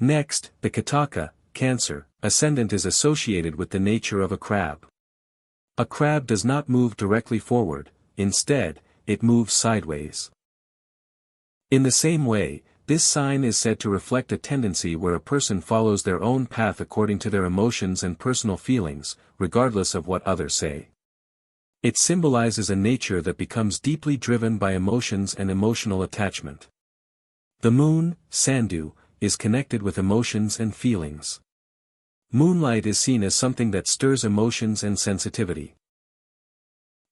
Next, the Kataka, Cancer, ascendant is associated with the nature of a crab. A crab does not move directly forward, instead, it moves sideways. In the same way, this sign is said to reflect a tendency where a person follows their own path according to their emotions and personal feelings, regardless of what others say. It symbolizes a nature that becomes deeply driven by emotions and emotional attachment. The moon, Sandu, is connected with emotions and feelings. Moonlight is seen as something that stirs emotions and sensitivity.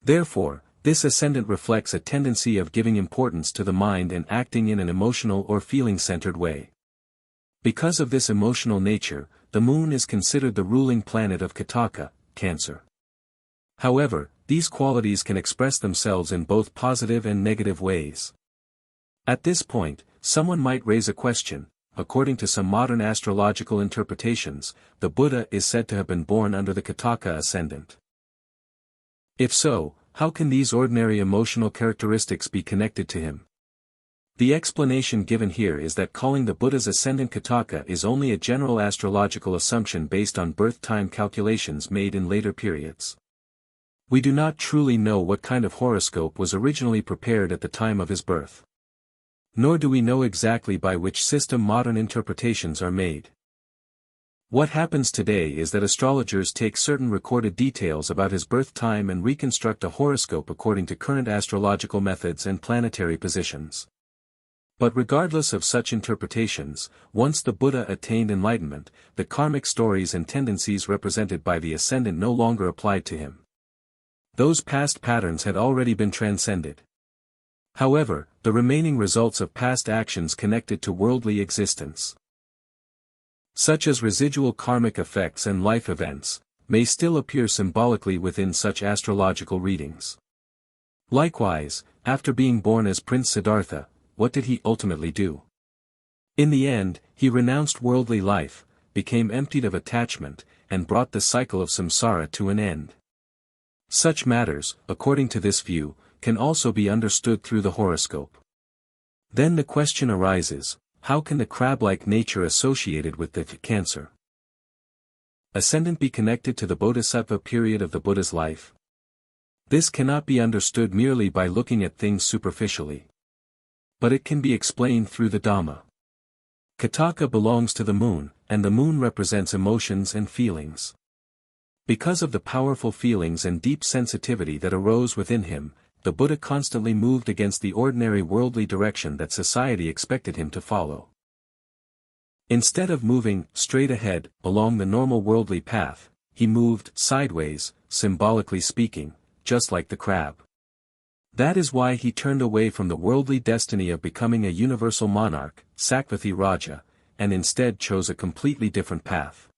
Therefore, this ascendant reflects a tendency of giving importance to the mind and acting in an emotional or feeling-centered way. Because of this emotional nature, the moon is considered the ruling planet of Kataka, Cancer. However, these qualities can express themselves in both positive and negative ways. At this point, someone might raise a question. According to some modern astrological interpretations, the Buddha is said to have been born under the Kataka ascendant. If so, how can these ordinary emotional characteristics be connected to him? The explanation given here is that calling the Buddha's ascendant Kataka is only a general astrological assumption based on birth time calculations made in later periods. We do not truly know what kind of horoscope was originally prepared at the time of his birth. Nor do we know exactly by which system modern interpretations are made. What happens today is that astrologers take certain recorded details about his birth time and reconstruct a horoscope according to current astrological methods and planetary positions. But regardless of such interpretations, once the Buddha attained enlightenment, the karmic stories and tendencies represented by the ascendant no longer applied to him. Those past patterns had already been transcended. However, the remaining results of past actions connected to worldly existence, such as residual karmic effects and life events, may still appear symbolically within such astrological readings. Likewise, after being born as Prince Siddhartha, what did he ultimately do? In the end, he renounced worldly life, became emptied of attachment, and brought the cycle of samsara to an end. Such matters, according to this view, can also be understood through the horoscope. Then the question arises, how can the crab-like nature associated with the Cancer ascendant be connected to the Bodhisattva period of the Buddha's life? This cannot be understood merely by looking at things superficially. But it can be explained through the Dhamma. Kataka belongs to the moon, and the moon represents emotions and feelings. Because of the powerful feelings and deep sensitivity that arose within him, the Buddha constantly moved against the ordinary worldly direction that society expected him to follow. Instead of moving straight ahead along the normal worldly path, he moved sideways, symbolically speaking, just like the crab. That is why he turned away from the worldly destiny of becoming a universal monarch, Sakvathi Raja, and instead chose a completely different path.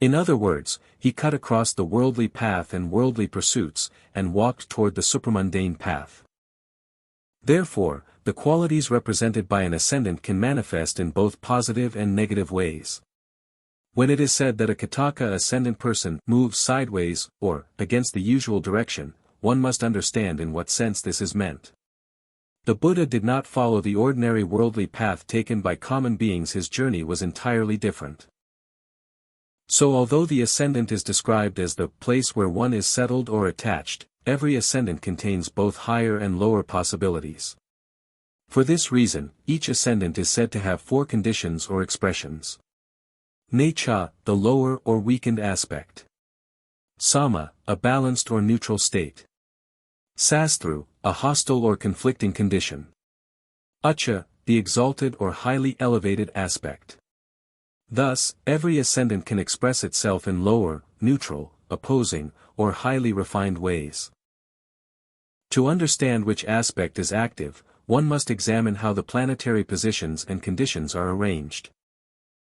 In other words, he cut across the worldly path and worldly pursuits, and walked toward the supramundane path. Therefore, the qualities represented by an ascendant can manifest in both positive and negative ways. When it is said that a Kataka ascendant person moves sideways, or against the usual direction, one must understand in what sense this is meant. The Buddha did not follow the ordinary worldly path taken by common beings. His journey was entirely different. So although the ascendant is described as the place where one is settled or attached, every ascendant contains both higher and lower possibilities. For this reason, each ascendant is said to have 4 conditions or expressions. Necha, the lower or weakened aspect. Sama, a balanced or neutral state. Sastru, a hostile or conflicting condition. Ucha, the exalted or highly elevated aspect. Thus, every ascendant can express itself in lower, neutral, opposing, or highly refined ways. To understand which aspect is active, one must examine how the planetary positions and conditions are arranged.